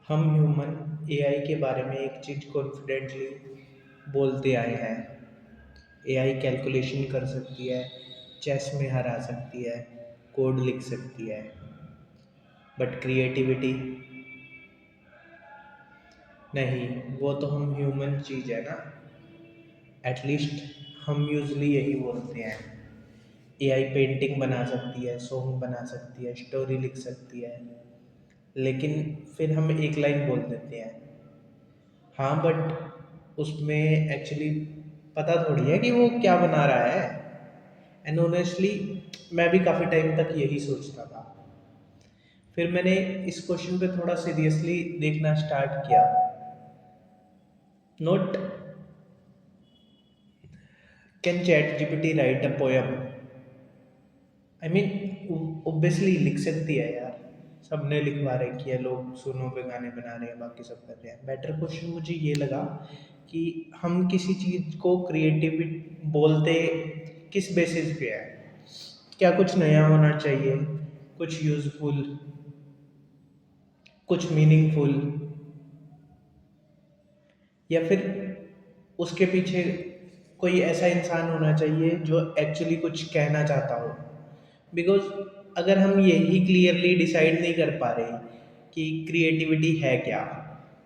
हम human AI के बारे में एक चीज़ कॉन्फिडेंटली बोलते आए हैं। एआई कैलकुलेशन कर सकती है, चेस में हरा सकती है, कोड लिख सकती है, बट क्रिएटिविटी नहीं। वो तो हम ह्यूमन चीज़ है ना। एटलीस्ट हम यूजली यही बोलते हैं। एआई पेंटिंग बना सकती है, सॉन्ग बना सकती है, स्टोरी लिख सकती है, लेकिन फिर हम एक लाइन बोल देते हैं। हाँ, बट उसमें एक्चुअली पता थोड़ी है कि वो क्या बना रहा है। एंड ऑनेस्टली मैं भी काफ़ी टाइम तक यही सोचता था। फिर मैंने इस क्वेश्चन पे थोड़ा सीरियसली देखना स्टार्ट किया। Note, can chat GPT right a poem? I mean obviously लिख सकती है यार। सबने लिखवा रखी है, लोग सुनो पे गाने बना रहे हैं, बाकी सब कर रहे हैं। बेटर क्वेश्चन मुझे ये लगा कि हम किसी चीज़ को क्रिएटिव बोलते किस बेसिस पे है। क्या कुछ नया होना चाहिए, कुछ यूजफुल, कुछ मीनिंगफुल, या फिर उसके पीछे कोई ऐसा इंसान होना चाहिए जो एक्चुअली कुछ कहना चाहता हो। बिकॉज अगर हम यही क्लियरली डिसाइड नहीं कर पा रहे कि क्रिएटिविटी है क्या,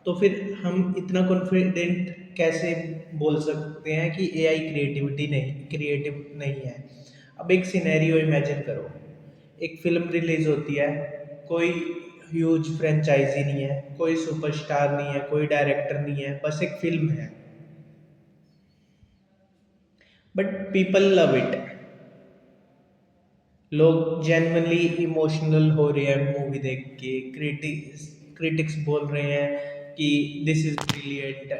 तो फिर हम इतना कॉन्फिडेंट कैसे बोल सकते हैं कि एआई क्रिएटिव नहीं है। अब एक सिनेरियो इमेजिन करो। एक फिल्म रिलीज होती है, कोई ह्यूज फ्रेंचाइजी नहीं है, कोई सुपरस्टार नहीं है, कोई डायरेक्टर नहीं है, बस एक फिल्म है, बट पीपल लव इट। लोग जेन्युइनली इमोशनल हो रहे हैं मूवी देख के। क्रिटिक्स बोल रहे हैं कि दिस इज ब्रिलियंट,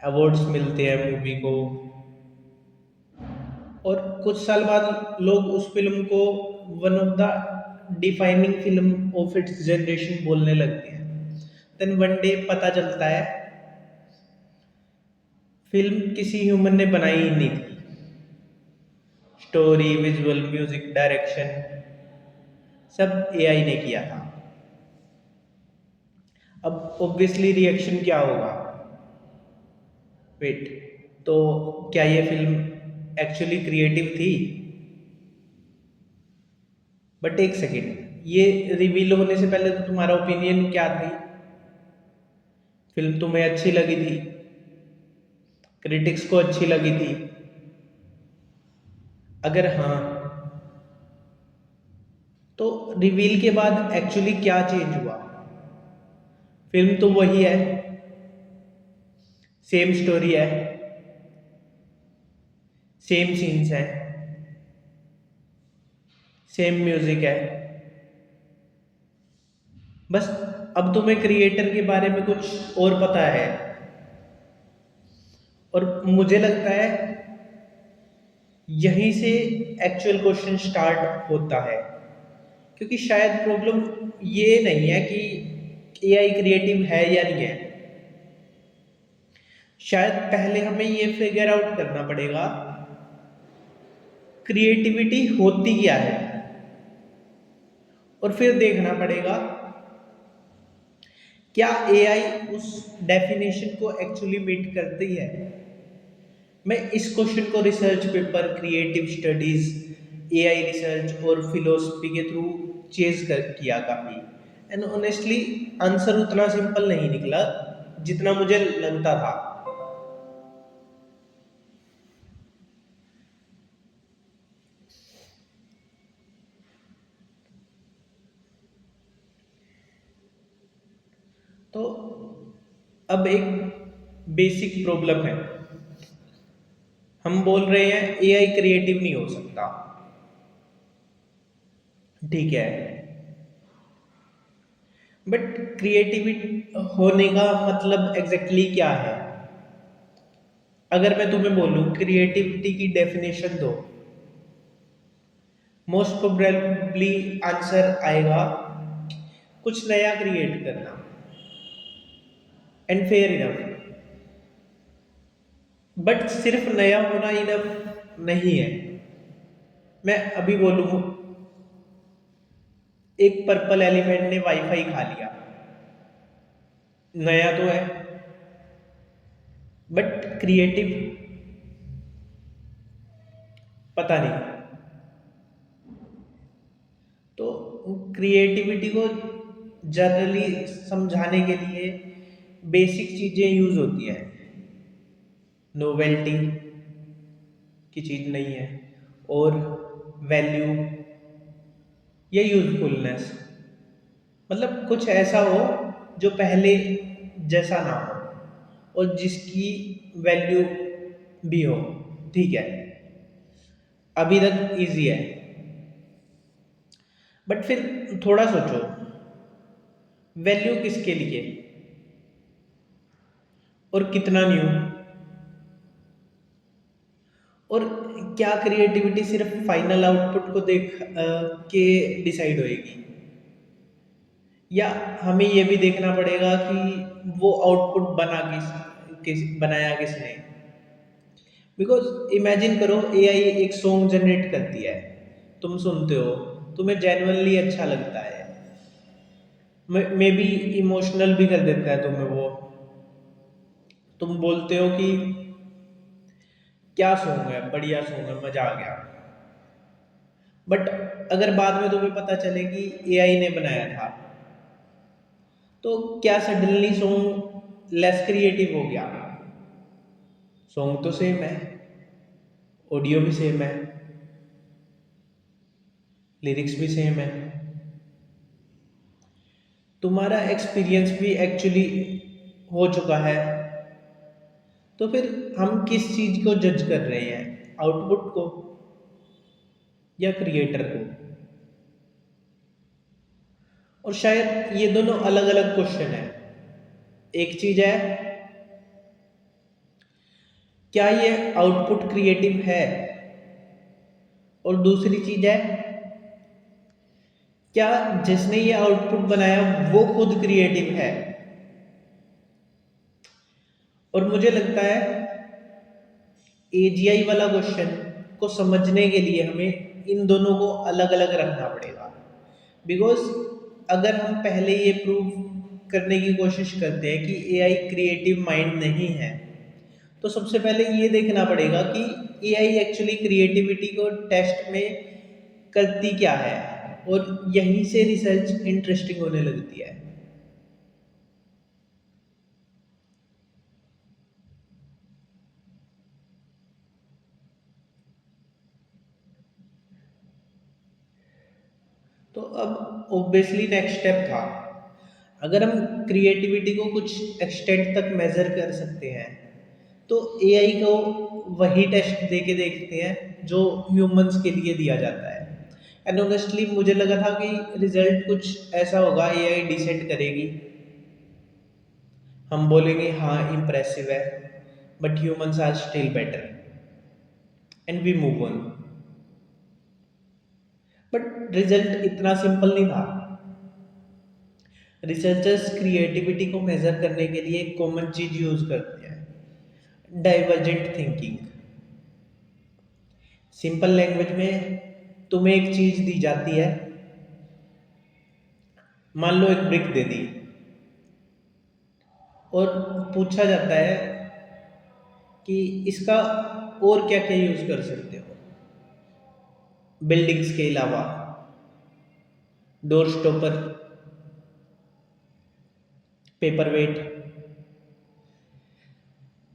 अवार्ड्स मिलते हैं मूवी को। और कुछ साल बाद लोग उस फिल्म को one of the defining film of its generation बोलने लगते हैं। देन वन डे पता चलता है फिल्म किसी ह्यूमन ने बनाई ही नहीं थी। स्टोरी, विजुअल, म्यूजिक, डायरेक्शन सब एआई ने किया था। अब ऑब्वियसली रिएक्शन क्या होगा? वेट, तो क्या ये फिल्म एक्चुअली क्रिएटिव थी? बट एक सेकेंड, ये रिवील होने से पहले तो तुम्हारा ओपिनियन क्या थी? फिल्म तुम्हें अच्छी लगी थी, क्रिटिक्स को अच्छी लगी थी। अगर हाँ, तो रिवील के बाद एक्चुअली क्या चेंज हुआ? फिल्म तो वही है, सेम स्टोरी है, सेम सीन्स है, सेम म्यूजिक है। बस अब तुम्हें क्रिएटर के बारे में कुछ और पता है। और मुझे लगता है यहीं से एक्चुअल क्वेश्चन स्टार्ट होता है। क्योंकि शायद प्रॉब्लम ये नहीं है कि एआई क्रिएटिव है या नहीं है। शायद पहले हमें ये फिगर आउट करना पड़ेगा क्रिएटिविटी होती क्या है, और फिर देखना पड़ेगा क्या एआई उस डेफिनेशन को एक्चुअली मीट करती है। मैं इस क्वेश्चन को research paper, creative studies, AI research और फिलोसफी के थ्रू चेज कर किया काफ़ी। एंड ऑनेस्टली आंसर उतना सिंपल नहीं निकला जितना मुझे लगता था। तो अब एक बेसिक प्रॉब्लम है। हम बोल रहे हैं एआई क्रिएटिव नहीं हो सकता, ठीक है, बट क्रिएटिविटी होने का मतलब एग्जैक्टली क्या है? अगर मैं तुम्हें बोलूं क्रिएटिविटी की डेफिनेशन दो, मोस्ट प्रोबेबली आंसर आएगा कुछ नया क्रिएट करना। एंड फेयर इनफ, बट सिर्फ नया होना इनफ नहीं है। मैं अभी बोलूं एक पर्पल एलिफेंट ने वाईफाई खा लिया, नया तो है, बट क्रिएटिव पता नहीं। तो क्रिएटिविटी को जनरली समझाने के लिए बेसिक चीज़ें यूज़ होती हैं। नोवेल्टी की चीज़ नहीं है, और वैल्यू या यूजफुलनेस, मतलब कुछ ऐसा हो जो पहले जैसा ना हो और जिसकी वैल्यू भी हो। ठीक है, अभी तक इजी है, बट फिर थोड़ा सोचो, वैल्यू किसके लिए और कितना न्यू? और क्या क्रिएटिविटी सिर्फ फाइनल आउटपुट को के डिसाइड होएगी, या हमें ये भी देखना पड़ेगा कि वो आउटपुट बनाया किसने? बिकॉज इमेजिन करो, एआई एक सॉन्ग जनरेट करती है, तुम सुनते हो, तुम्हें जेन्युइनली अच्छा लगता है, मे बी इमोशनल भी कर देता है तुम्हें वो, तुम बोलते हो कि क्या सॉन्ग है, बढ़िया सॉन्ग है, मजा आ गया। बट अगर बाद में तुम्हें पता चले कि एआई ने बनाया था, तो क्या सडनली सॉन्ग लेस क्रिएटिव हो गया? सॉन्ग तो सेम है, ऑडियो भी सेम है, लिरिक्स भी सेम है, तुम्हारा एक्सपीरियंस भी एक्चुअली हो चुका है। तो फिर हम किस चीज को जज कर रहे हैं, आउटपुट को या क्रिएटर को? और शायद ये दोनों अलग अलग क्वेश्चन है। एक चीज है, क्या ये आउटपुट क्रिएटिव है? और दूसरी चीज है, क्या जिसने ये आउटपुट बनाया वो खुद क्रिएटिव है? और मुझे लगता है एजीआई वाला क्वेश्चन को समझने के लिए हमें इन दोनों को अलग अलग रखना पड़ेगा। बिकॉज अगर हम पहले ये प्रूव करने की कोशिश करते हैं कि एआई क्रिएटिव माइंड नहीं है, तो सबसे पहले ये देखना पड़ेगा कि एआई एक्चुअली क्रिएटिविटी को टेस्ट में करती क्या है, और यहीं से रिसर्च इंटरेस्टिंग होने लगती है। तो अब ऑब्वियसली नेक्स्ट स्टेप था, अगर हम क्रिएटिविटी को कुछ एक्सटेंट तक मेजर कर सकते हैं, तो एआई को वही टेस्ट दे के देखते हैं जो ह्यूमंस के लिए दिया जाता है। एंड ऑनेस्टली मुझे लगा था कि रिजल्ट कुछ ऐसा होगा, एआई डिसाइड करेगी, हम बोलेंगे हाँ इम्प्रेसिव है, but humans are still better, and we move on. But result इतना सिंपल नहीं था। रिसर्चर्स क्रिएटिविटी को मेजर करने के लिए एक कॉमन चीज यूज करते हैं, डाइवर्जेंट थिंकिंग। सिंपल लैंग्वेज में तुम्हें एक चीज दी जाती है, मान लो एक ब्रिक दे दी, और पूछा जाता है कि इसका और क्या क्या यूज कर सकते हो बिल्डिंग्स के अलावा, door stopper, paper weight,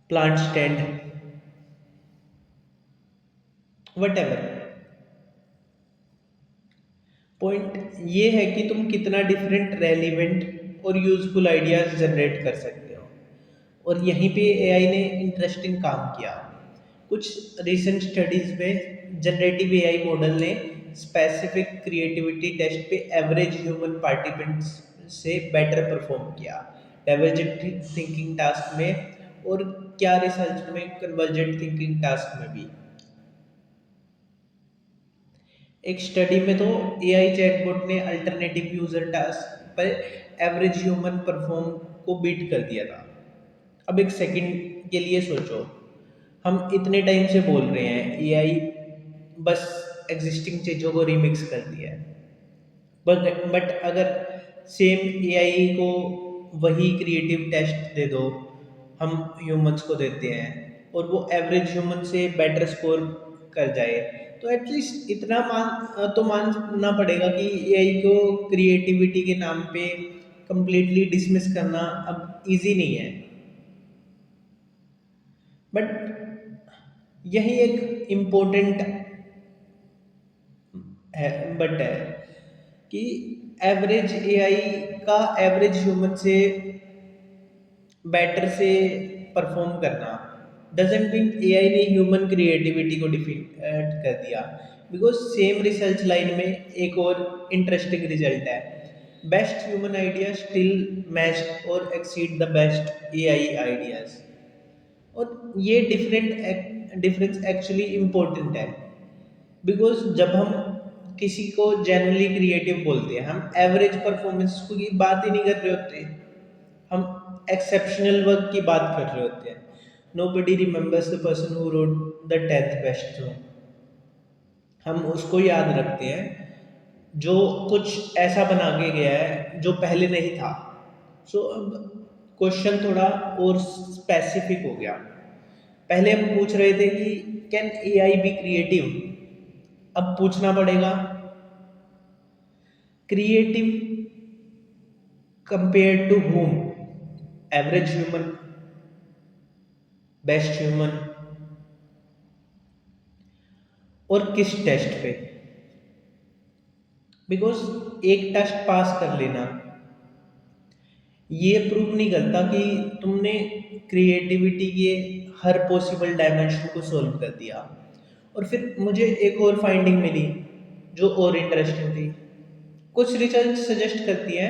plant stand, whatever. Point ये है कि तुम कितना डिफरेंट, रेलिवेंट और यूजफुल आइडियाज जनरेट कर सकते हो। और यहीं पे एआई ने इंटरेस्टिंग काम किया। कुछ रिसेंट स्टडीज में जनरेटिव एआई मॉडल ने स्पेसिफिक क्रिएटिविटी टेस्ट पे एवरेज ह्यूमन पार्टिसिपेंट्स से बेटर परफॉर्म किया, डाइवर्जेंट थिंकिंग टास्क में, और क्या रिसर्च में कन्वर्जेंट थिंकिंग टास्क में भी। एक स्टडी में तो एआई चैटबॉट ने अल्टरनेटिव यूजर टास्क पर एवरेज ह्यूमन परफॉर्म को बीट कर दिया था। अब एक सेकंड के लिए सोचो, हम इतने टाइम से बोल रहे हैं एआई बस एग्जिस्टिंग चीज़ों को रिमिक्स कर दिया है, बट अगर सेम एआई को वही क्रिएटिव टेस्ट दे दो, हम ह्यूमंस को देते हैं, और वो एवरेज ह्यूमन से बेटर स्कोर कर जाए, तो एटलीस्ट इतना तो मानना पड़ेगा कि एआई को क्रिएटिविटी के नाम पे कंप्लीटली डिसमिस करना अब इजी नहीं है। बट यही एक इम्पोर्टेंट है, बट है कि एवरेज एआई का एवरेज ह्यूमन से बेटर से परफॉर्म करना डजेंट मीन एआई ने ह्यूमन क्रिएटिविटी को डिफीट कर दिया। बिकॉज सेम रिसर्च लाइन में एक और इंटरेस्टिंग रिजल्ट है, best human idea still match और exceed the best AI ideas. और ये डिफरेंस एक्चुअली इम्पोर्टेंट है, बिकॉज जब हम किसी को जेन्युइनली क्रिएटिव बोलते हैं, हम एवरेज परफॉर्मेंस की बात ही नहीं कर रहे होते, हम एक्सेप्शनल वर्क की बात कर रहे होते हैं। Nobody remembers the person who wrote the 10th best song, हम उसको याद रखते हैं जो कुछ ऐसा बना के गया है जो पहले नहीं था। सो अब क्वेश्चन थोड़ा और स्पेसिफिक हो गया। पहले हम पूछ रहे थे कि कैन एआई बी क्रिएटिव, अब पूछना पड़ेगा creative compare to whom, average human, best human, और किस टेस्ट पे। बिकॉज एक टेस्ट पास कर लेना ये प्रूव नहीं करता कि तुमने क्रिएटिविटी के हर पॉसिबल डायमेंशन को सॉल्व कर दिया। और फिर मुझे एक और फाइंडिंग मिली जो और इंटरेस्टिंग थी। कुछ रिसर्च सजेस्ट करती है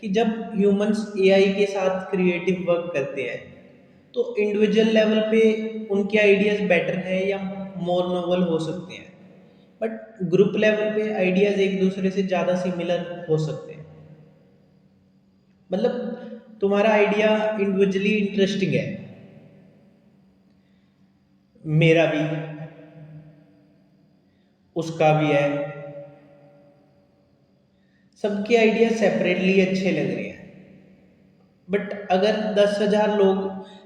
कि जब ह्यूमंस एआई के साथ क्रिएटिव वर्क करते हैं तो इंडिविजुअल लेवल पे उनके आइडियाज बेटर हैं या मोर नोवल हो सकते हैं, बट ग्रुप लेवल पे आइडियाज एक दूसरे से ज़्यादा सिमिलर हो सकते हैं। मतलब तुम्हारा आइडिया इंडिविजुअली इंटरेस्टिंग है, मेरा भी, उसका भी है, सबके आइडिया सेपरेटली अच्छे लग रहे हैं। बट अगर 10,000 लोग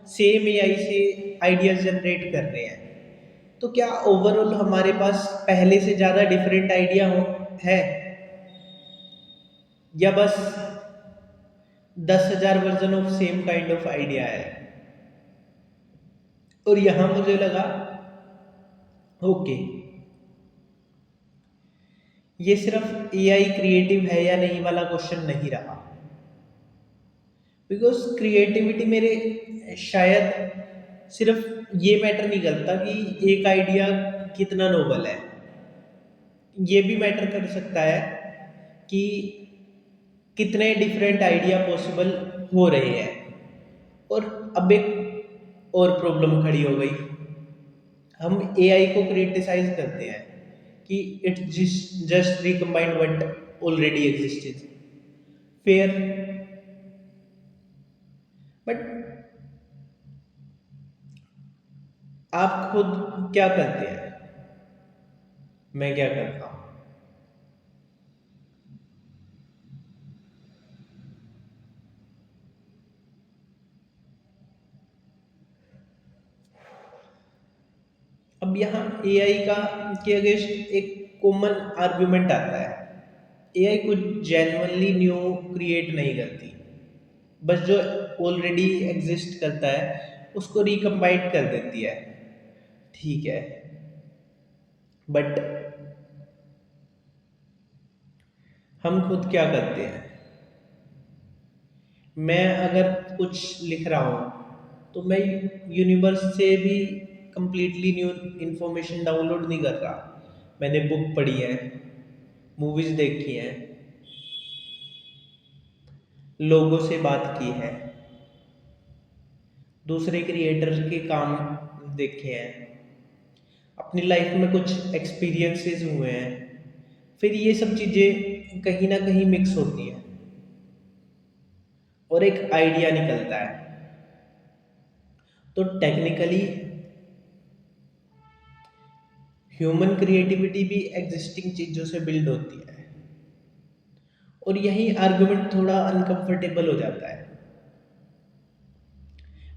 सेम एआई से आइडियाज जनरेट कर रहे हैं तो क्या ओवरऑल हमारे पास पहले से ज़्यादा डिफरेंट आइडिया हो है, या बस 10,000 version of same kind of idea है। और यहां मुझे लगा ओके, ये सिर्फ एआई क्रिएटिव है या नहीं वाला क्वेश्चन नहीं रहा, बिकॉज क्रिएटिविटी मेरे शायद सिर्फ ये मैटर नहीं करता कि एक आइडिया कितना नोबल है, ये भी मैटर कर सकता है कि कितने डिफरेंट आइडिया पॉसिबल हो रहे हैं। और अब एक और प्रॉब्लम खड़ी हो गई, हम एआई को क्रिटिसाइज करते हैं कि it just recombined what already existed, fair, but आप खुद क्या करते हैं, मैं क्या करता हूँ। अब यहाँ एआई का के अगेंस्ट एक कॉमन आर्गुमेंट आता है, एआई कुछ जेन्युइनली न्यू क्रिएट नहीं करती, बस जो ऑलरेडी एग्जिस्ट करता है उसको रिकम्बाइंड कर देती है। ठीक है, बट हम खुद क्या करते हैं, मैं अगर कुछ लिख रहा हूँ तो मैं यूनिवर्स से भी कंप्लीटली न्यू इंफॉर्मेशन डाउनलोड नहीं कर रहा। मैंने बुक पढ़ी है, मूवीज देखी हैं, लोगों से बात की है, दूसरे क्रिएटर के काम देखे हैं, अपनी लाइफ में कुछ एक्सपीरियंसेस हुए हैं, फिर ये सब चीज़ें कहीं ना कहीं मिक्स होती हैं और एक आइडिया निकलता है। तो टेक्निकली ह्यूमन क्रिएटिविटी भी एग्जिस्टिंग चीज़ों से बिल्ड होती है, और यही आर्गुमेंट थोड़ा अनकंफर्टेबल हो जाता है।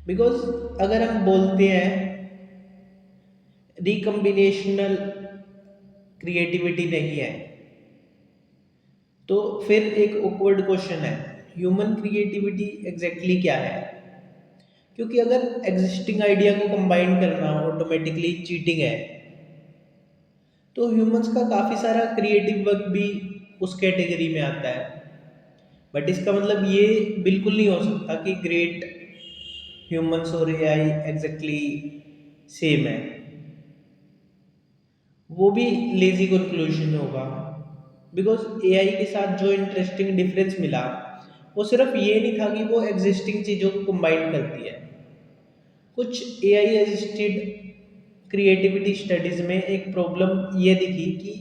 बिकॉज अगर हम बोलते हैं रिकम्बिनेशनल क्रिएटिविटी नहीं है, तो फिर एक ऑकवर्ड क्वेश्चन है, ह्यूमन क्रिएटिविटी एग्जैक्टली क्या है? क्योंकि अगर एग्जिस्टिंग आइडिया को कंबाइन करना ऑटोमेटिकली चीटिंग है, तो ह्यूमंस का काफ़ी सारा क्रिएटिव वर्क भी उस कैटेगरी में आता है। बट इसका मतलब ये बिल्कुल नहीं हो सकता कि ग्रेट ह्यूमंस और एआई एग्जैक्टली सेम है। वो भी लेजी कंक्लूजन होगा। बिकॉज एआई के साथ जो इंटरेस्टिंग डिफरेंस मिला, वो सिर्फ ये नहीं था कि वो एग्जिस्टिंग चीज़ों को कंबाइन करती है। कुछ एआई असिस्टेड क्रिएटिविटी स्टडीज़ में एक प्रॉब्लम ये दिखी कि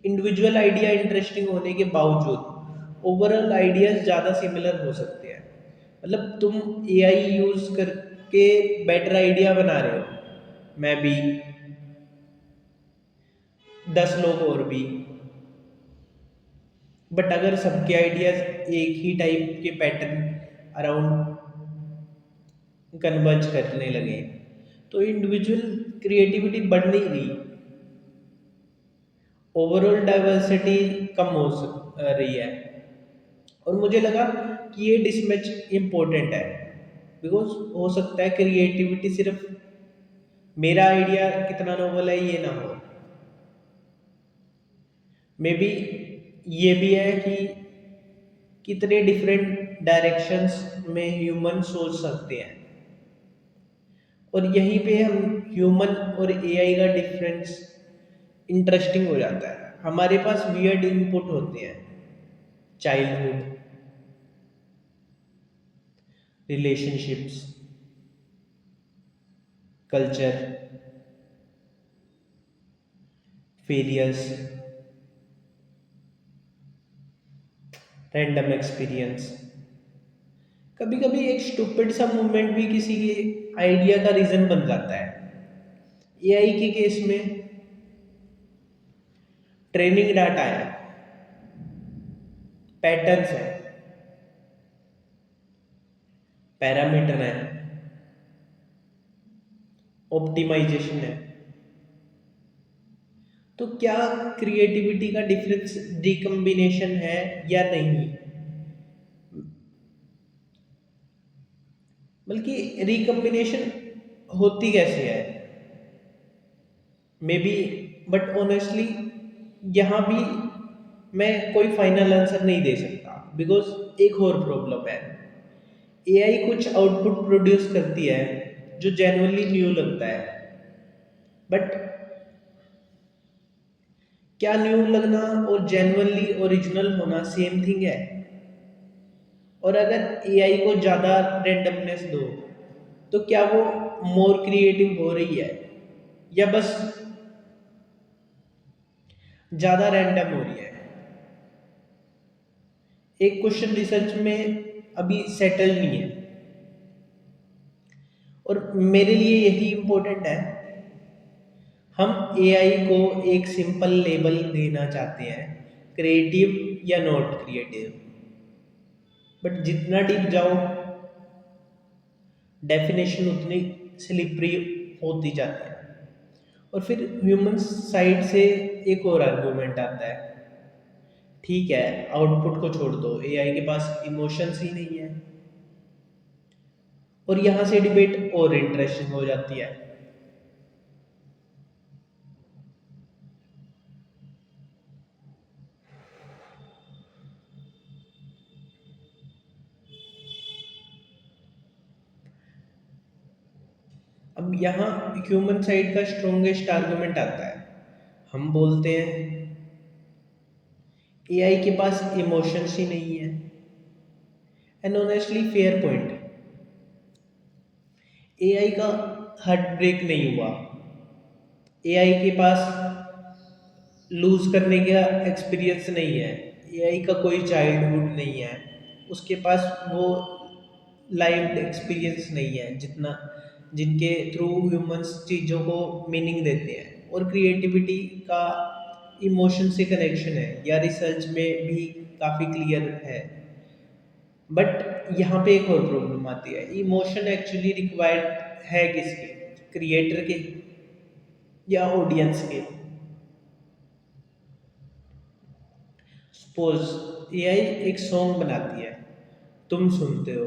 इंडिविजुअल आइडिया इंटरेस्टिंग होने के बावजूद ओवरऑल आइडियाज ज़्यादा सिमिलर हो सकते हैं। मतलब तुम एआई यूज़ करके बेटर आइडिया बना रहे हो, मैं भी, 10 लोग और भी, बट अगर सबके आइडियाज एक ही टाइप के पैटर्न अराउंड कन्वर्ज करने लगे, तो इंडिविजुअल क्रिएटिविटी बढ़ नहीं रही, ओवरऑल डाइवर्सिटी कम रही है। और मुझे लगा कि ये डिसमैच इम्पोर्टेंट है। बिकॉज हो सकता है क्रिएटिविटी सिर्फ मेरा आइडिया कितना नोबल है ये ना हो, मे बी ये भी है कि कितने डिफरेंट डायरेक्शंस में ह्यूमन सोच सकते हैं। और यहीं पे हम ह्यूमन और एआई का डिफरेंस इंटरेस्टिंग हो जाता है। हमारे पास वियर्ड इनपुट होते हैं, childhood, relationships, culture, failures, random experience. कभी कभी एक स्टूपिड सा मूवमेंट भी किसी के आइडिया का रीजन बन जाता है। एआई के केस में ट्रेनिंग डाटा है, पैटर्न्स है, पैरामीटर है, ऑप्टिमाइजेशन है। तो क्या क्रिएटिविटी का डिफरेंस रिकम्बिनेशन है या नहीं? बल्कि रिकम्बिनेशन होती कैसे है, मे बी, बट ऑनेस्टली यहाँ भी मैं कोई फाइनल आंसर नहीं दे सकता। बिकॉज एक और प्रॉब्लम है, एआई कुछ आउटपुट प्रोड्यूस करती है जो जेन्युइनली न्यू लगता है, बट क्या न्यू लगना और जेन्युइनली ओरिजिनल होना सेम थिंग है? और अगर एआई को ज़्यादा रेंडमनेस दो, तो क्या वो मोर क्रिएटिव हो रही है या बस ज़्यादा रैंडम हो रही है? एक क्वेश्चन रिसर्च में अभी सेटल नहीं है, और मेरे लिए यही इम्पोर्टेंट है। हम एआई को एक सिंपल लेबल देना चाहते हैं, क्रिएटिव या नॉट क्रिएटिव, बट जितना डीप जाओ डेफिनेशन उतनी स्लिपरी होती जाती है। और फिर ह्यूमन साइड से एक और आर्गूमेंट आता है, ठीक है आउटपुट को छोड़ दो, एआई के पास इमोशंस ही नहीं है। और यहाँ से डिबेट और इंटरेस्टिंग हो जाती है। अब यहाँ ह्यूमन साइड का स्ट्रोंगेस्ट आर्गुमेंट आता है। हम बोलते हैं एआई के पास इमोशंस ही नहीं है, and honestly fair point. AI का हार्ट ब्रेक नहीं हुआ, एआई के पास लूज करने का एक्सपीरियंस नहीं है, एआई का कोई चाइल्डहुड नहीं है, उसके पास वो लाइव्ड एक्सपीरियंस नहीं है जितना जिनके थ्रू ह्यूमंस चीज़ों को मीनिंग देते हैं। और क्रिएटिविटी का इमोशन से कनेक्शन है या रिसर्च में भी काफ़ी क्लियर है। बट यहाँ पे एक और प्रॉब्लम आती है, इमोशन एक्चुअली रिक्वायर्ड है किसके, क्रिएटर के या ऑडियंस के। सपोज एआई एक सॉन्ग बनाती है, तुम सुनते हो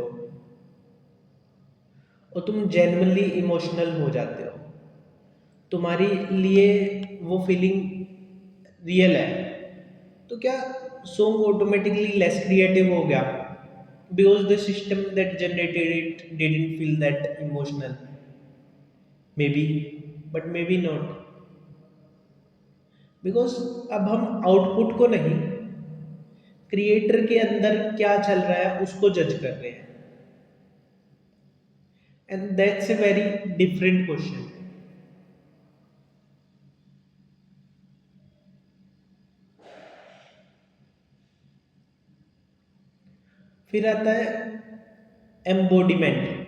और तुम जेन्युइनली इमोशनल हो जाते हो, तुम्हारी लिए वो फीलिंग रियल है, तो क्या सॉन्ग ऑटोमेटिकली लेस क्रिएटिव हो गया because the system that generated it didn't feel that emotional? May be, but may be not, because अब हम आउटपुट को नहीं, क्रिएटर के अंदर क्या चल रहा है उसको जज कर रहे हैं, and that's a very different question. फिर आता है एम्बोडिमेंट।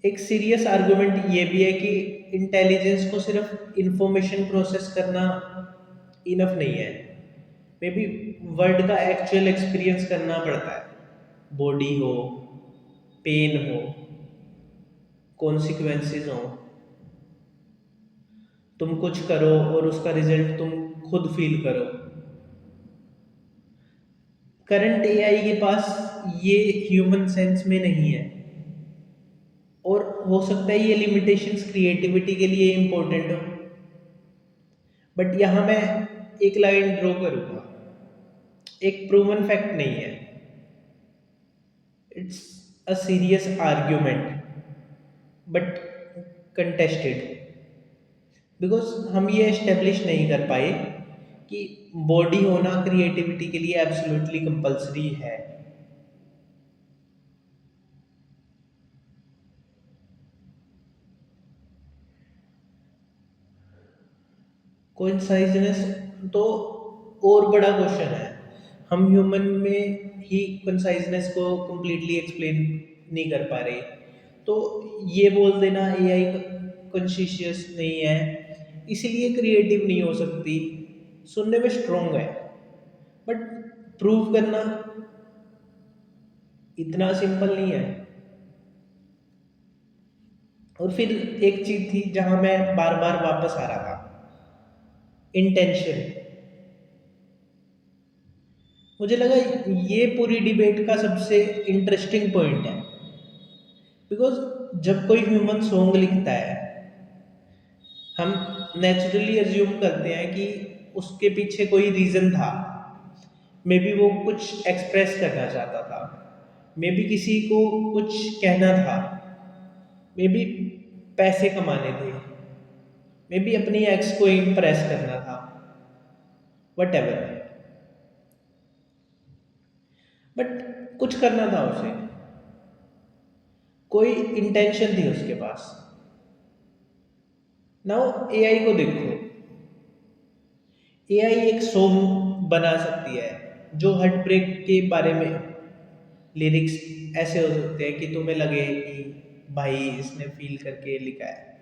एक सीरियस आर्गुमेंट ये भी है कि इंटेलिजेंस को सिर्फ इंफॉर्मेशन प्रोसेस करना इनफ नहीं है, मे बी वर्ड का एक्चुअल एक्सपीरियंस करना पड़ता है, बॉडी हो, पेन हो, कॉन्सिक्वेंसेस हो, तुम कुछ करो और उसका रिजल्ट तुम खुद फील करो। करंट एआई के पास ये ह्यूमन सेंस में नहीं है, और हो सकता है ये लिमिटेशंस क्रिएटिविटी के लिए इम्पोर्टेंट हो, बट यहाँ मैं एक लाइन ड्रॉ करूँगा, एक प्रूवन फैक्ट नहीं है, it's a serious argument but contested, because हम ये एस्टेब्लिश नहीं कर पाए कि बॉडी होना क्रिएटिविटी के लिए एब्सोल्युटली कंपलसरी है। कोइंसाइडेंस तो और बड़ा क्वेश्चन है, हम ह्यूमन में ही कोइंसाइडेंस को completely एक्सप्लेन नहीं कर पा रहे, तो ये बोल देना एआई कॉन्शियस नहीं है इसीलिए क्रिएटिव नहीं हो सकती, सुनने में स्ट्रोंग है, बट प्रूव करना इतना सिंपल नहीं है। और फिर एक चीज थी जहां मैं बार बार वापस आ रहा था, इंटेंशन। मुझे लगा ये पूरी डिबेट का सबसे इंटरेस्टिंग पॉइंट है, बिकॉज जब कोई ह्यूमन सॉन्ग लिखता है, हम नेचुरली अज्यूम करते हैं कि उसके पीछे कोई रीज़न था, मे बी वो कुछ एक्सप्रेस करना चाहता था, मे बी किसी को कुछ कहना था, मे बी पैसे कमाने थे, मे बी अपनी एक्स को इम्प्रेस करना था, वट एवर, बट कुछ करना था उसे, कोई इंटेंशन थी उसके पास। नाउ एआई को देखो, एआई एक सॉन्ग बना सकती है जो हार्ट ब्रेक के बारे में, लिरिक्स ऐसे हो सकते हैं कि तुम्हें लगे कि भाई इसने फील करके लिखा है,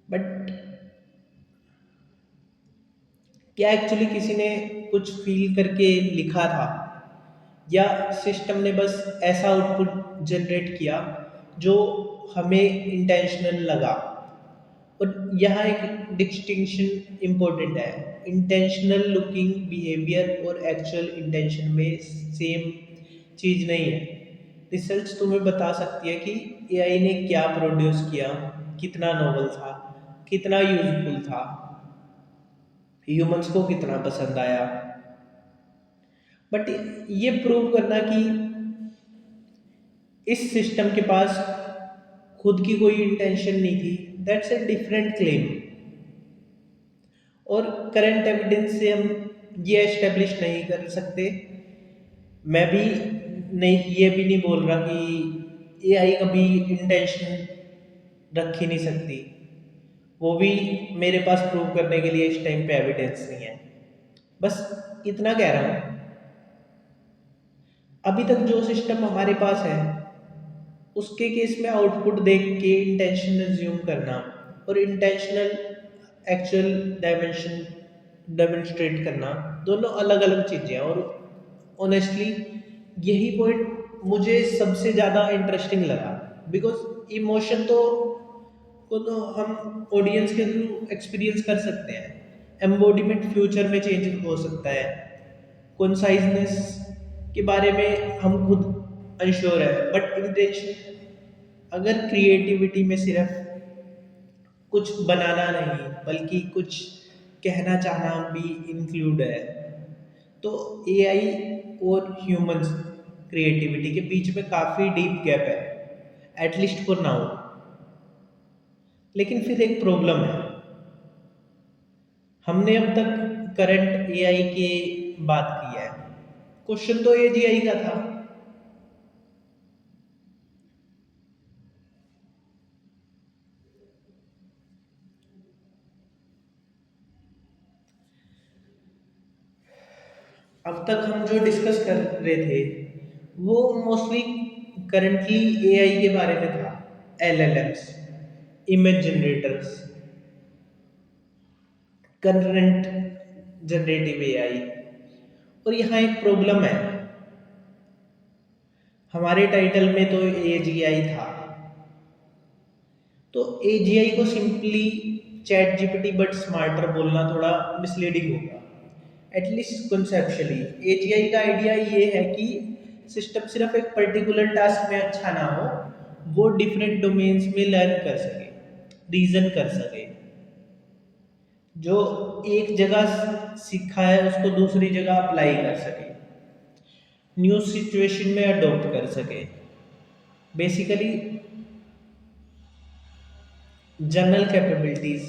बट क्या एक्चुअली किसी ने कुछ फील करके लिखा था, या सिस्टम ने बस ऐसा आउटपुट जनरेट किया जो हमें इंटेंशनल लगा? और यहाँ एक डिस्टिंक्शन इम्पोर्टेंट है, इंटेंशनल लुकिंग बिहेवियर और एक्चुअल इंटेंशन में सेम चीज़ नहीं है। रिसर्च तुम्हें बता सकती है कि एआई ने क्या प्रोड्यूस किया, कितना नोबल था, कितना यूजफुल था, ह्यूमंस को कितना पसंद आया, बट ये प्रूव करना कि इस सिस्टम के पास खुद की कोई इंटेंशन नहीं थी, दैट्स ए डिफरेंट क्लेम। और करंट एविडेंस से हम ये एस्टेब्लिश नहीं कर सकते, मैं भी नहीं, ये भी नहीं बोल रहा कि एआई कभी इंटेंशन रख ही नहीं सकती, वो भी मेरे पास प्रूव करने के लिए इस टाइम पे एविडेंस नहीं है। बस इतना कह रहा हूँ, अभी तक जो सिस्टम हमारे पास है उसके केस में आउटपुट देख के इंटेंशन एज्यूम करना और इंटेंशनल एक्चुअल डायमेंशन डेमोन्स्ट्रेट करना दोनों अलग अलग चीज़ें हैं, और ऑनेस्टली यही पॉइंट मुझे सबसे ज़्यादा इंटरेस्टिंग लगा, बिकॉज इमोशन तो हम ऑडियंस के थ्रू एक्सपीरियंस कर सकते हैं। एम्बोडिमेंट फ्यूचर में चेंज हो सकता है। कंसाइजनेस के बारे में हम खुद अनश्योर है, बट इंटेंशन, अगर क्रिएटिविटी में सिर्फ कुछ बनाना नहीं बल्कि कुछ कहना चाहना भी इंक्लूड है, तो एआई और ह्यूमंस क्रिएटिविटी के बीच में काफ़ी डीप गैप है, एटलीस्ट फॉर नाउ। लेकिन फिर एक प्रॉब्लम है। हमने अब तक करंट एआई की बात की है, क्वेश्चन तो एजीआई का था। अब तक हम जो डिस्कस कर रहे थे वो मोस्टली करंटली एआई के बारे में था। LLMs, image generators, current generative AI. और यहाँ एक प्रॉब्लम है, हमारे टाइटल में तो एजीआई था, तो एजीआई को simply chat GPT but smarter बोलना थोड़ा मिसलीडिंग होगा। एटलीस्ट कंसेप्चुअली एजीआई का आइडिया ये है कि सिस्टम सिर्फ एक पर्टिकुलर टास्क में अच्छा ना हो, वो डिफरेंट डोमेन्स में लर्न कर सके, रीजन कर सके। जो एक जगह सीखा है उसको दूसरी जगह अप्लाई कर सके, न्यू सिचुएशन में अडॉप्ट कर सके। Basically general capabilities.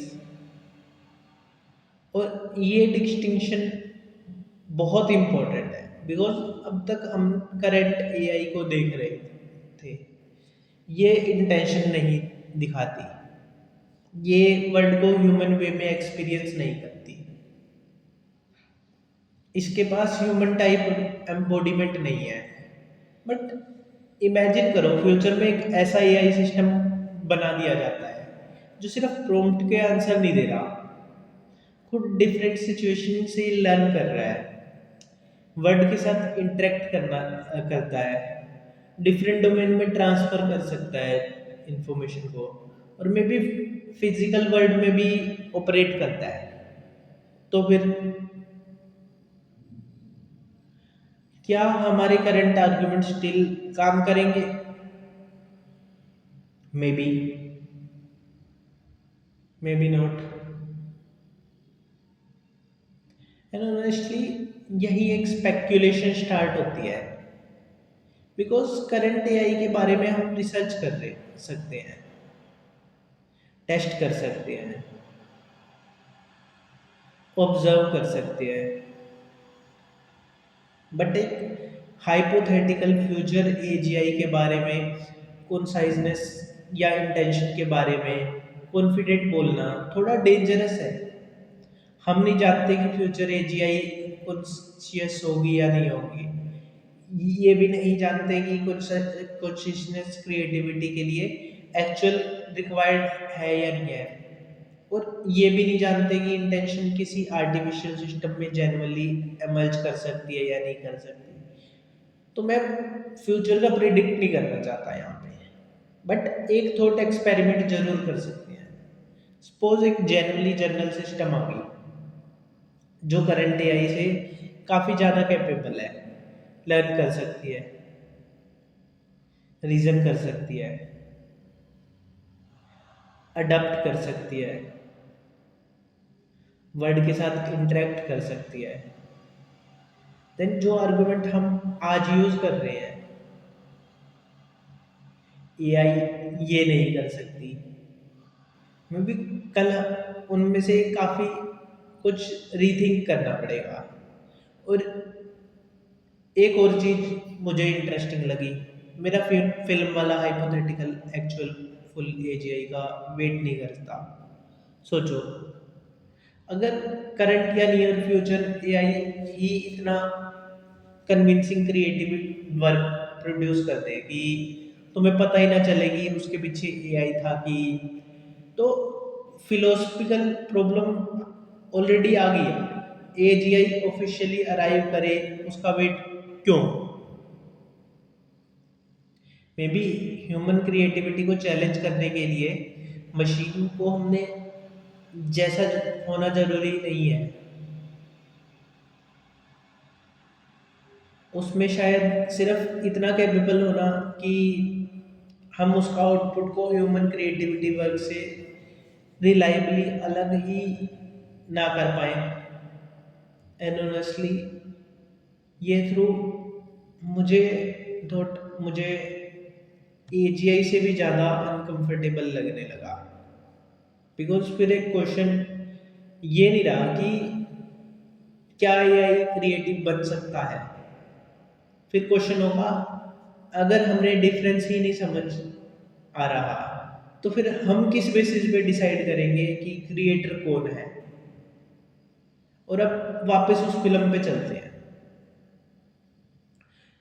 और ये डिस्टिंक्शन बहुत इंपॉर्टेंट है, बिकॉज अब तक हम करंट एआई को देख रहे थे, ये इंटेंशन नहीं दिखाती, ये वर्ल्ड को ह्यूमन वे में एक्सपीरियंस नहीं करती, इसके पास ह्यूमन टाइप एम्बोडिमेंट नहीं है। बट इमेजिन करो फ्यूचर में एक ऐसा एआई सिस्टम बना दिया जाता है जो सिर्फ प्रॉम्प्ट के आंसर नहीं दे रहा, खुद डिफरेंट सिचुएशन से लर्न कर रहा है, वर्ड के साथ इंटरेक्ट करता है, डिफरेंट डोमेन में ट्रांसफर कर सकता है इंफॉर्मेशन को, और मे बी फिजिकल वर्ल्ड में भी ऑपरेट करता है। तो फिर क्या हमारे करंट आर्ग्यूमेंट स्टिल काम करेंगे? May be, may be not. And honestly यही एक स्पेक्यूलेशन स्टार्ट होती है, बिकॉज करंट एआई के बारे में हम रिसर्च कर रहे सकते हैं, टेस्ट कर सकते हैं, ऑब्जर्व कर सकते हैं, बट एक हाइपोथेटिकल फ्यूचर एजीआई के बारे में कंसाइजनेस या इंटेंशन के बारे में कॉन्फिडेंट बोलना थोड़ा डेंजरस है। हम नहीं जानते कि फ्यूचर एजीआई कॉन्शियस होगी या नहीं होगी, ये भी नहीं जानते कि कॉन्शियसनेस क्रिएटिविटी के लिए एक्चुअल रिक्वायर्ड है या नहीं है, और ये भी नहीं जानते कि इंटेंशन किसी आर्टिफिशियल सिस्टम में जेन्युइनली एमर्ज कर सकती है या नहीं कर सकती। तो मैं फ्यूचर का प्रिडिक्ट नहीं करना चाहता यहाँ पे, बट एक थॉट एक्सपेरिमेंट जरूर कर सकते हैं। सपोज एक जेन्युइनली जनरल सिस्टम आ गई जो करंट एआई से काफ़ी ज़्यादा कैपेबल है, लर्न कर सकती है, रीजन कर सकती है, अडप्ट कर सकती है, वर्ड के साथ इंटरेक्ट कर सकती है। देन जो आर्गुमेंट हम आज यूज कर रहे हैं, एआई ये नहीं कर सकती, मे बी कल उनमें से काफ़ी कुछ रीथिंक करना पड़ेगा। और एक और चीज़ मुझे इंटरेस्टिंग लगी, मेरा फिल्म वाला हाइपोथेटिकल एक्चुअल फुल एजीआई का वेट नहीं करता। सोचो, अगर करंट या नियर फ्यूचर एआई ही इतना कन्विंसिंग क्रिएटिव वर्क प्रोड्यूस कर दे कि तुम्हें पता ही ना चले कि उसके पीछे एआई था कि, तो फिलोसफिकल प्रॉब्लम ऑलरेडी आ गई है। एजीआई ऑफिशियली अराइव करे, उसका वेट क्यों? मे बी ह्यूमन क्रिएटिविटी को चैलेंज करने के लिए मशीन को हमने जैसा होना जरूरी नहीं है, उसमें शायद सिर्फ इतना कैपेबल होना कि हम उसका आउटपुट को ह्यूमन क्रिएटिविटी वर्क से रिलायबली अलग ही ना कर पाए। एंड ऑनेस्टली ये थ्रू मुझे मुझे एजीआई से भी ज़्यादा अनकंफर्टेबल लगने लगा। बिकॉज फिर एक क्वेश्चन ये नहीं रहा कि क्या एआई क्रिएटिव बन सकता है, फिर क्वेश्चन होगा अगर हमें डिफरेंस ही नहीं समझ आ रहा तो फिर हम किस बेसिस पे डिसाइड करेंगे कि क्रिएटर कौन है। और अब वापस उस फिल्म पे चलते हैं,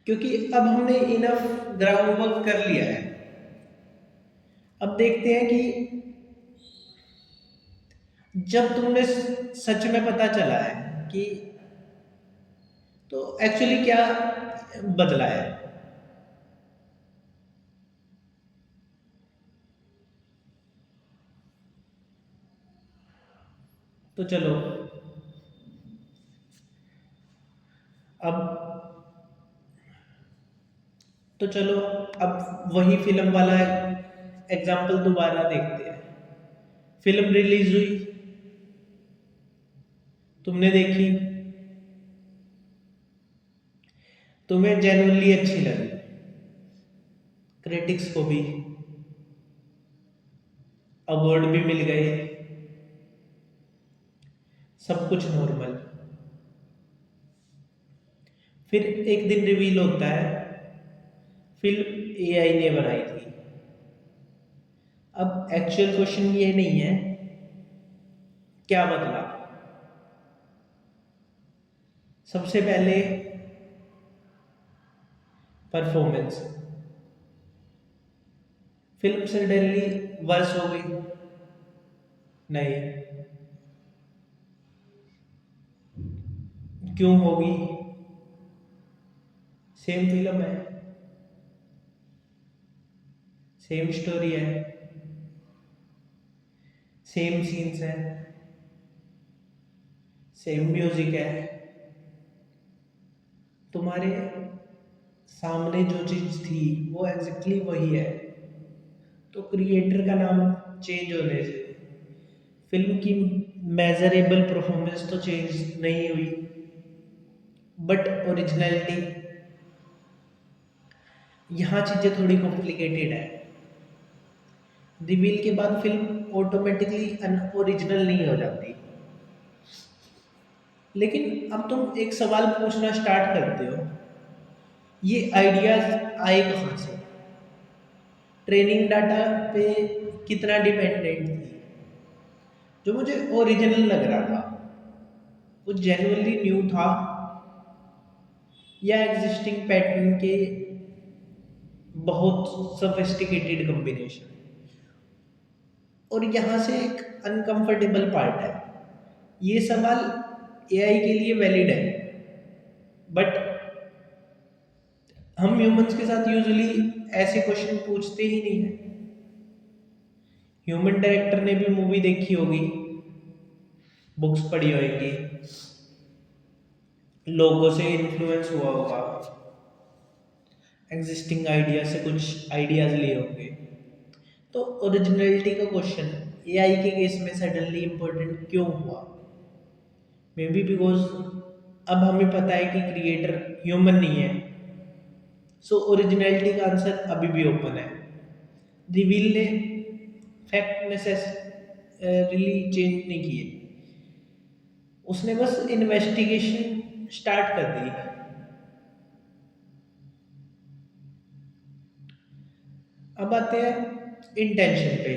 क्योंकि अब हमने इनफ ग्राउंड वर्क कर लिया है। अब देखते हैं कि जब तुमने सच में पता चला है कि तो एक्चुअली क्या बदला है। तो चलो अब तो चलो अब वही फिल्म वाला एग्जाम्पल दोबारा देखते हैं। फिल्म रिलीज हुई, तुमने देखी, तुम्हें जेन्युइनली अच्छी लगी, क्रिटिक्स को भी अवार्ड भी मिल गए, सब कुछ नॉर्मल। फिर एक दिन रिवील होता है फिल्म एआई ने बनाई थी। अब एक्चुअल क्वेश्चन ये नहीं है क्या बदला। सबसे पहले परफॉर्मेंस, फिल्म सडनली वर्स हो गई? नहीं। क्यों होगी? सेम फिल्म है, सेम स्टोरी है, सेम सीन्स है, सेम म्यूजिक है, तुम्हारे सामने जो चीज थी वो एग्जैक्टली वही है। तो क्रिएटर का नाम चेंज होने से फिल्म की मेजरेबल परफॉर्मेंस तो चेंज नहीं हुई, बट ओरिजिनलिटी, यहाँ चीजें थोड़ी कॉम्प्लिकेटेड है। रिवील के बाद फिल्म ऑटोमेटिकली अनओरिजिनल नहीं हो जाती। लेकिन अब तुम एक सवाल पूछना स्टार्ट करते हो, ये आइडियाज आए कहाँ से? ट्रेनिंग डाटा पे कितना डिपेंडेंट थी? जो मुझे ओरिजिनल लग रहा था वो जेन्युइनली न्यू था या एग्जिस्टिंग पैटर्न के बहुत सोफिस्टिकेटेड कॉम्बिनेशन? और यहाँ से एक अनकंफर्टेबल पार्ट है, ये सवाल एआई के लिए वैलिड है, बट हम ह्यूमंस के साथ यूजुअली ऐसे क्वेश्चन पूछते ही नहीं है। ह्यूमन डायरेक्टर ने भी मूवी देखी होगी, बुक्स पढ़ी होगी, लोगों से इन्फ्लुएंस हुआ होगा, एग्जिस्टिंग आइडिया से कुछ आइडियाज लिए होंगे। तो ओरिजिनलिटी का क्वेश्चन एआई के केस में सडनली इम्पोर्टेंट क्यों हुआ? मे बी बिकॉज अब हमें पता है कि क्रिएटर ह्यूमन नहीं है, सो ओरिजिनलिटी का आंसर अभी भी ओपन है। रिवील ने फैक्ट नेसेसरीली चेंज नहीं किए, उसने बस इन्वेस्टिगेशन स्टार्ट कर दी। अब आते हैं इंटेंशन पे।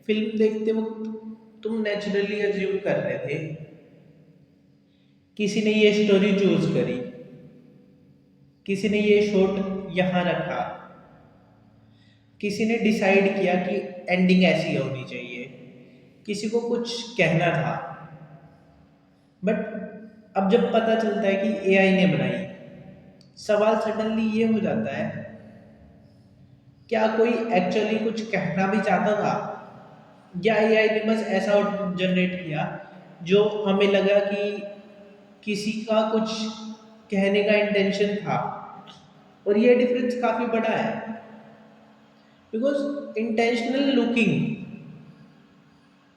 फिल्म देखते वक्त तुम नेचुरली अज्यूम कर रहे थे किसी ने ये स्टोरी चूज करी, किसी ने ये शॉट यहाँ रखा, किसी ने डिसाइड किया कि एंडिंग ऐसी होनी चाहिए, किसी को कुछ कहना था। बट अब जब पता चलता है कि एआई ने बनाई, सवाल सडनली ये हो जाता है, क्या कोई एक्चुअली कुछ कहना भी चाहता था, या एआई ने बस ऐसा आउटपुट जनरेट किया जो हमें लगा कि किसी का कुछ कहने का इंटेंशन था। और ये डिफरेंस काफी बड़ा है, बिकॉज इंटेंशनल लुकिंग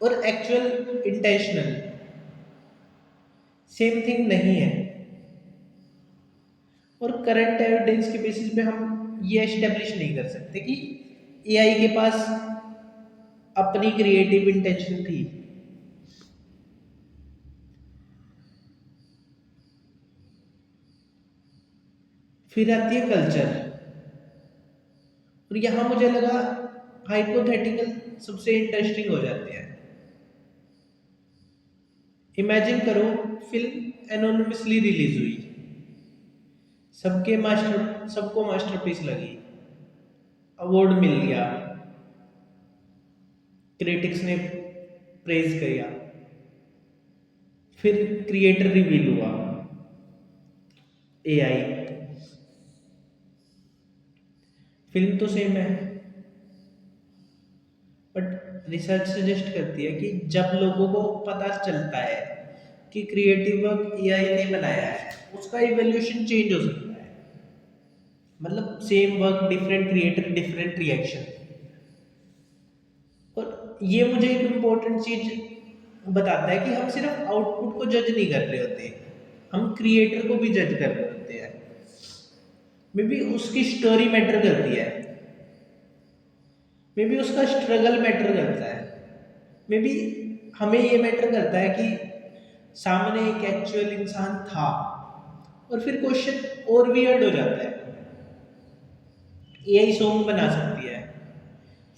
और एक्चुअल इंटेंशनल सेम थिंग नहीं है। और करंट एविडेंस के बेसिस पे हम ये एस्टेब्लिश नहीं कर सकते कि एआई के पास अपनी क्रिएटिव इंटेंशन थी। फिर आती है कल्चर, और यहाँ मुझे लगा हाइपोथेटिकल सबसे इंटरेस्टिंग हो जाते हैं। इमेजिन करो, फिल्म एनोनिमसली रिलीज हुई, सबको मास्टरपीस लगी, अवार्ड मिल गया, क्रिटिक्स ने प्रेज किया, फिर क्रिएटर रिवील हुआ, एआई। फिल्म तो सेम है, बट रिसर्च सजेस्ट करती है कि जब लोगों को पता चलता है कि क्रिएटिव वर्क एआई ने बनाया है, उसका इवोल्यूशन चेंज हो सकता है। मतलब same work, different creator, different reaction. और ये मुझे एक इम्पोर्टेंट चीज बताता है कि हम सिर्फ आउटपुट को जज नहीं कर रहे होते, हम क्रिएटर को भी जज कर रहे होते हैं। मे बी उसकी स्टोरी मैटर करती है, मे बी उसका स्ट्रगल मैटर करता है, मे बी हमें ये मैटर करता है कि सामने एक एक्चुअल इंसान था। और फिर क्वेश्चन और वियर्ड हो जाता है। एआई सॉन्ग बना सकती है,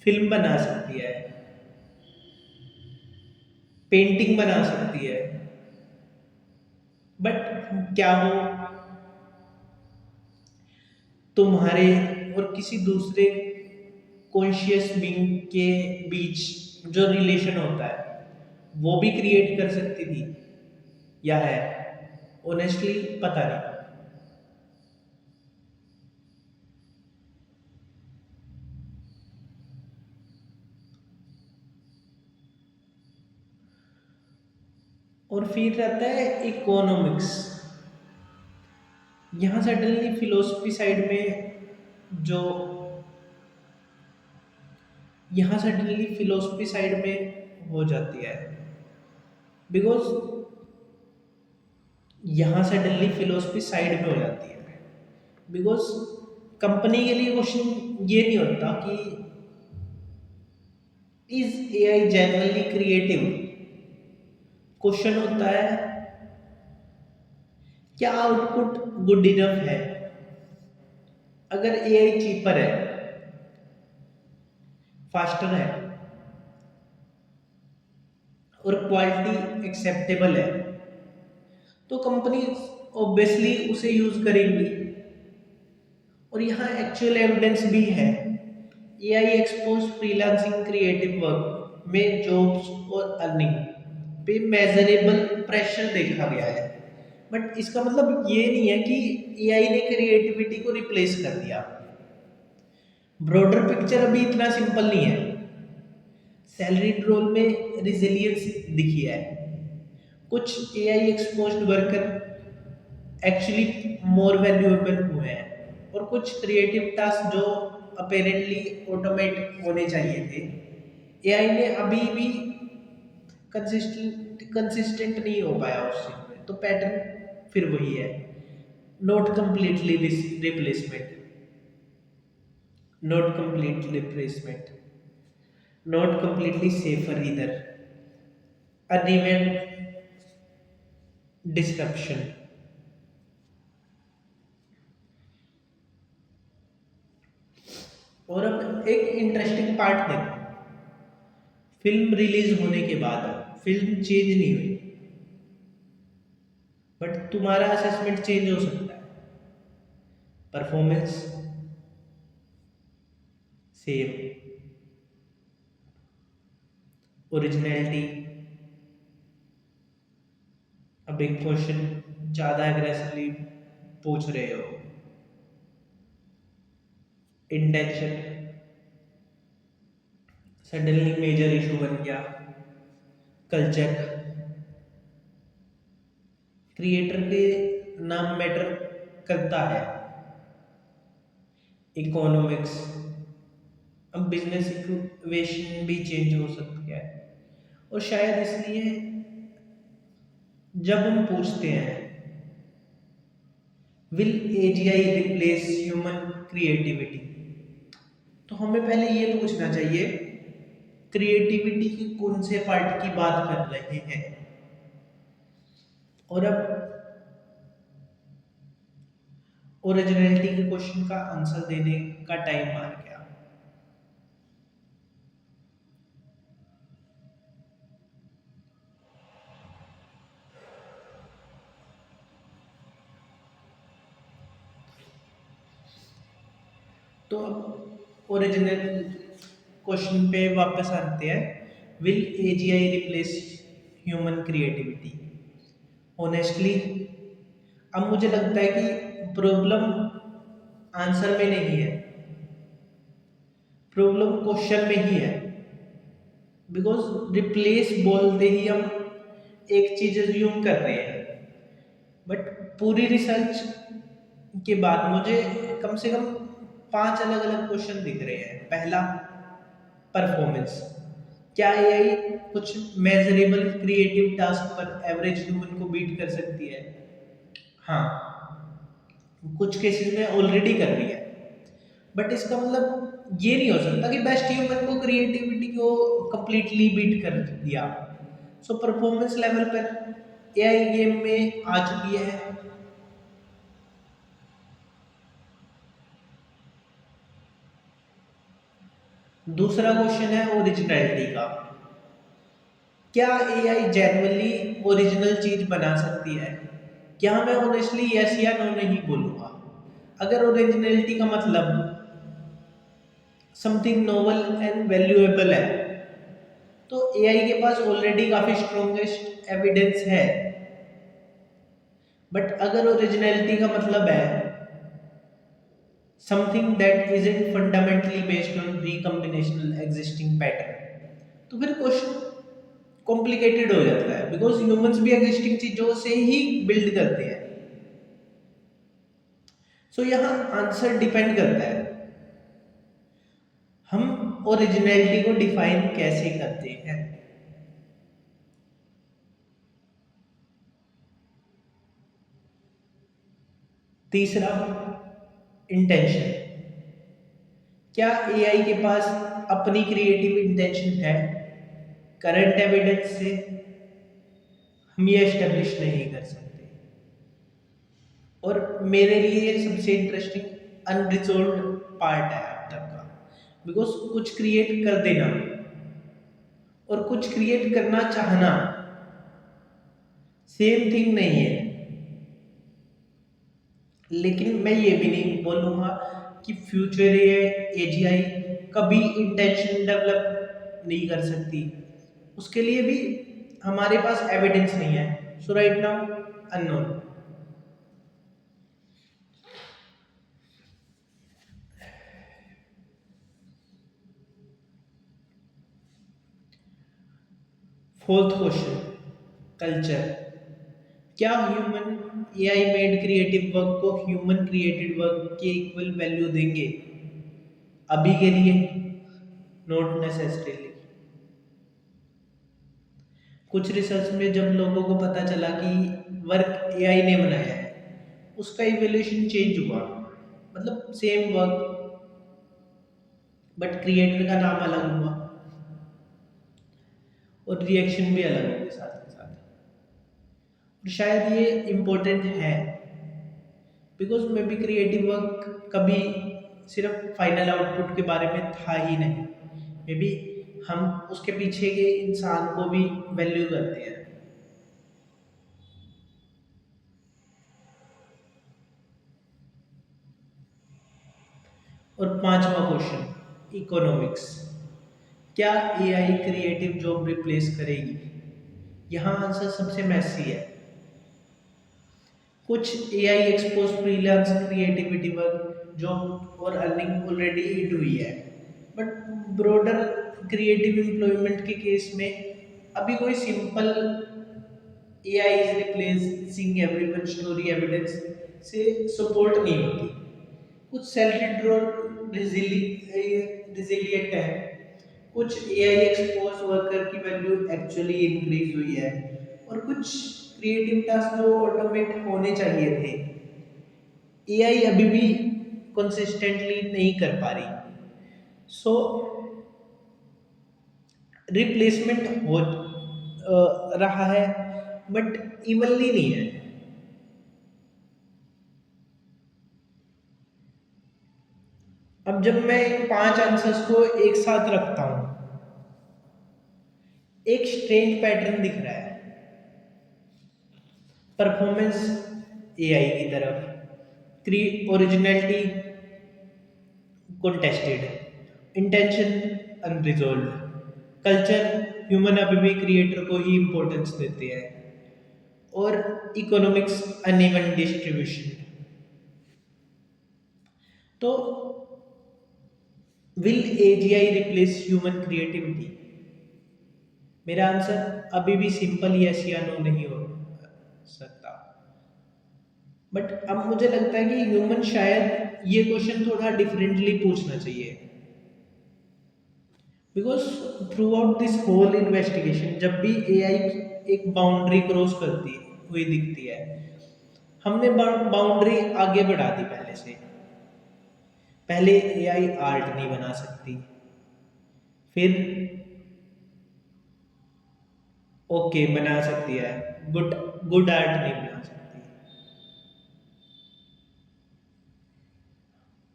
फिल्म बना सकती है, पेंटिंग बना सकती है, बट क्या वो तुम्हारे और किसी दूसरे कॉन्शियस बीइंग के बीच जो रिलेशन होता है वो भी क्रिएट कर सकती थी, या है? ऑनेस्टली पता नहीं। और फिर रहता है इकोनॉमिक्स। यहाँ सडनली फिलोसफी साइड में जो यहाँ सडनली फिलोसफी साइड में हो जाती है, बिकॉज यहाँ सडनली फिलोसफी साइड में हो जाती है, बिकॉज कंपनी के लिए क्वेश्चन ये नहीं होता कि is AI genuinely creative. Question होता है, क्या आउटपुट गुड इनफ है? अगर एआई चीपर है, फास्टर है, और क्वालिटी एक्सेप्टेबल है, तो कंपनी ऑब्वियसली उसे यूज करेंगी। और यहाँ एक्चुअल एविडेंस भी है। AI expose freelancing creative work में जॉब्स और अर्निंग पे मेजरेबल प्रेशर देखा गया है। बट इसका मतलब ये नहीं है कि एआई ने क्रिएटिविटी को रिप्लेस कर दिया। ब्रॉडर पिक्चर अभी इतना सिंपल नहीं है। सैलरी रोल में रिजिलियंस दिखी है, कुछ AI exposed worker actually more valuable हुए हैं, और कुछ क्रिएटिव टास्क जो अपेरेंटली ऑटोमेट होने चाहिए थे, एआई ने अभी भी कंसिस्टेंट नहीं हो पाया उस चीज में। तो पैटर्न फिर वही है, not completely replacement, not completely replacement, not completely safer इधर, अनइवन डिस्ट्रप्शन। और अब एक इंटरेस्टिंग पार्ट देखो, फिल्म रिलीज होने के बाद फिल्म चेंज नहीं हुई, बट तुम्हारा असेसमेंट चेंज हो सकता है। Performance same, originality. अब एक क्वेश्चन ज़्यादा एग्रेसिवली पूछ रहे हो, इंटेंशन सडनली मेजर इशू बन गया। कल्चर क्रिएटर के नाम मैटर करता है। इकोनॉमिक्स, अब बिजनेस इक्वेशन भी चेंज हो सकती है। और शायद इसलिए जब हम पूछते हैं will AGI replace human creativity, तो हमें पहले ये पूछना चाहिए क्रिएटिविटी की कौन से पार्ट की बात कर रहे हैं। और अब ओरिजिनलिटी के क्वेश्चन का आंसर देने का टाइम आ गया। तो अब ओरिजिनल क्वेश्चन पे वापस आते हैं, will AGI replace human creativity? Honestly अब मुझे लगता है कि प्रॉब्लम आंसर में नहीं है, प्रॉब्लम क्वेश्चन में ही है। बिकॉज रिप्लेस बोलते ही हम एक चीज अज्यूम कर रहे हैं, बट पूरी रिसर्च के बाद मुझे कम से कम 5 अलग अलग क्वेश्चन दिख रहे हैं। पहला, परफॉर्मेंस, क्या एआई कुछ मेजरेबल क्रिएटिव टास्क पर एवरेज ह्यूमन को बीट कर सकती है? हाँ, कुछ केसेस में ऑलरेडी कर रही है, बट इसका मतलब ये नहीं हो सकता कि बेस्ट ह्यूमन को क्रिएटिविटी को कंप्लीटली बीट कर दिया। सो परफॉर्मेंस लेवल पर एआई गेम में आ चुकी है। दूसरा क्वेश्चन है ओरिजिनलिटी का, क्या एआई जेन्युइनली ओरिजिनल चीज बना सकती है? क्या मैं ऑनेस्टली यस या नो नहीं बोलूंगा। अगर ओरिजिनलिटी का मतलब समथिंग नोवेल एंड वैल्यूएबल है, तो एआई के पास ऑलरेडी काफी स्ट्रॉन्गेस्ट एविडेंस है। बट अगर ओरिजिनलिटी का मतलब है something that isn't fundamentally based on recombinational existing pattern, तो फिर क्वेश्चन कॉम्प्लिकेटेड हो जाता है। बिकॉज ह्यूमंस भी एग्जिस्टिंग चीजों से ही बिल्ड करते हैं। सो यहाँ आंसर डिपेंड करता है हम ओरिजिनलिटी को डिफाइन कैसे करते हैं। तीसरा, इंटेंशन, क्या एआई के पास अपनी क्रिएटिव इंटेंशन है? करंट एविडेंस से हम ये एस्टेब्लिश नहीं कर सकते। और मेरे लिए सबसे इंटरेस्टिंग अनरिजॉल्व्ड पार्ट है अब तक का। बिकॉज कुछ क्रिएट कर देना और कुछ क्रिएट करना चाहना सेम थिंग नहीं है। लेकिन मैं ये भी नहीं बोलूंगा कि फ्यूचर ये एजीआई कभी इंटेंशन डेवलप नहीं कर सकती। उसके लिए भी हमारे पास एविडेंस नहीं है। So right now unknown. Fourth question, culture, क्या human AI made creative work को ह्यूमन क्रिएटेड वर्क के इक्वल वैल्यू देंगे? अभी के लिए नॉट नेसेसरीली। कुछ रिसर्च में जब लोगों को पता चला कि वर्क एआई ने बनाया है, उसका इवैल्यूएशन चेंज हुआ। मतलब सेम वर्क बट क्रिएटर का नाम अलग हुआ और रिएक्शन भी अलग होंगे साथ के साथ। और शायद ये इम्पोर्टेंट है because may be creative work कभी सिर्फ फाइनल आउटपुट के बारे में था ही नहीं। मे बी हम उसके पीछे के इंसान को भी वैल्यू करते हैं। और पांचवा क्वेश्चन, इकोनॉमिक्स, क्या एआई क्रिएटिव जॉब रिप्लेस करेगी? यहाँ आंसर सबसे मैसी है। कुछ AI expose freelance creativity work job और अर्निंग ऑलरेडी हिट हुई है, बट ब्रॉडर क्रिएटिव एम्प्लॉयमेंट के केस में अभी कोई simple AI is replacing everyone story evidence से सपोर्ट नहीं होती। कुछ सेल्फ और रिजिलियंट है, कुछ एआई एक्सपोज वर्कर की वैल्यू एक्चुअली इंक्रीज हुई है, और कुछ क्रिएटिव टास्क जो ऑटोमेट होने चाहिए थे एआई अभी भी कंसिस्टेंटली नहीं कर पा रही। सो रिप्लेसमेंट हो रहा है, बट इवनली नहीं है। अब जब मैं इन 5 आंसर्स को एक साथ रखता हूं, एक स्ट्रेंज पैटर्न दिख रहा है। परफॉर्मेंस एआई की तरफ, originality contested, intention unresolved, culture human अभी भी क्रिएटर को ही इंपॉर्टेंस देते हैं, और इकोनॉमिक्स अनइवन डिस्ट्रीब्यूशन। तो will AGI replace human creativity? मेरा आंसर अभी भी सिंपल यस या नो नहीं हो सकता, बट अब मुझे लगता है कि ह्यूमन शायद ये क्वेश्चन थोड़ा डिफरेंटली पूछना चाहिए। Because throughout this whole investigation जब भी एआई एक बाउंड्री क्रॉस करती हुई दिखती है, हमने बाउंड्री आगे बढ़ा दी पहले से। पहले एआई आर्ट नहीं बना सकती, फिर ओके बना सकती है, गुड गुड आर्ट नहीं बना सकती।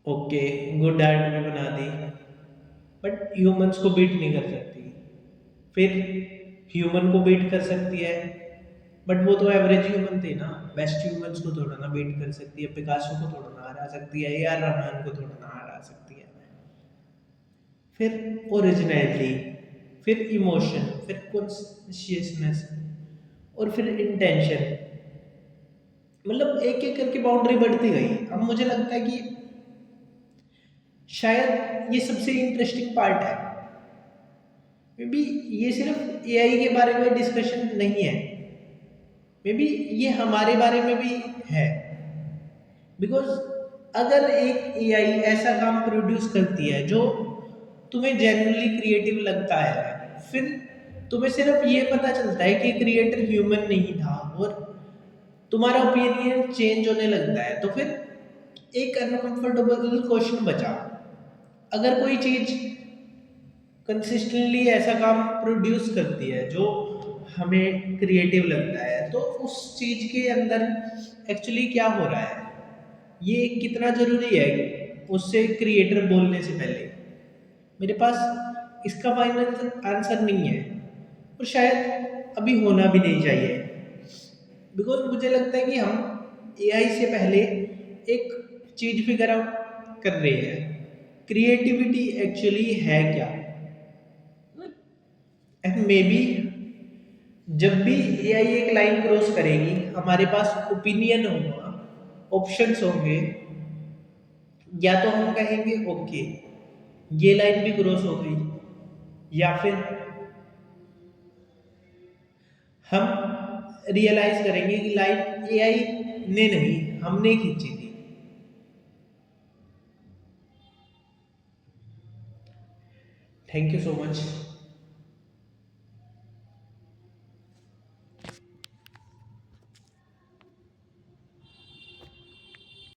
ओके, गुड आर्ट में बना दी, बट ह्यूमंस को बीट नहीं कर सकती। फिर ह्यूमन को बीट कर सकती है, बट वो तो एवरेज ह्यूमन थे ना, बेस्ट ह्यूमंस को थोड़ा ना बीट कर सकती है, पिकासो को थोड़ा ना हरा सकती है, या रहमान को थोड़ा ना हरा सकती है। फिर ओरिजिनलिटी, फिर इमोशन, फिर कॉन्शियसनेस, और फिर इंटेंशन। मतलब एक एक करके बाउंड्री बढ़ती गई। अब मुझे लगता है कि शायद ये सबसे इंटरेस्टिंग पार्ट है। मे बी ये सिर्फ एआई के बारे में डिस्कशन नहीं है, मे बी ये हमारे बारे में भी है। बिकॉज अगर एक एआई ऐसा काम प्रोड्यूस करती है जो तुम्हें जेन्युइनली क्रिएटिव लगता है, फिर तुम्हें सिर्फ ये पता चलता है कि क्रिएटर ह्यूमन नहीं था, और तुम्हारा ओपिनियन चेंज होने लगता है, तो फिर एक अनकंफर्टेबल क्वेश्चन बचा। अगर कोई चीज कंसिस्टेंटली ऐसा काम प्रोड्यूस करती है जो हमें क्रिएटिव लगता है, तो उस चीज के अंदर एक्चुअली क्या हो रहा है, ये कितना जरूरी है उससे क्रिएटर बोलने से पहले। मेरे पास इसका फाइनल आंसर नहीं है, और शायद अभी होना भी नहीं चाहिए। बिकॉज मुझे लगता है कि हम एआई से पहले एक चीज फिगर आउट कर रहे हैं, क्रिएटिविटी एक्चुअली है क्या। एंड मे बी जब भी एआई एक लाइन क्रॉस करेगी, हमारे पास ओपिनियन होगा, ऑप्शंस होंगे, या तो हम कहेंगे ओके ये लाइन भी क्रॉस हो गई, या फिर हम रियलाइज करेंगे कि लाइन एआई ने नहीं, हमने खींची थी। Thank you so much.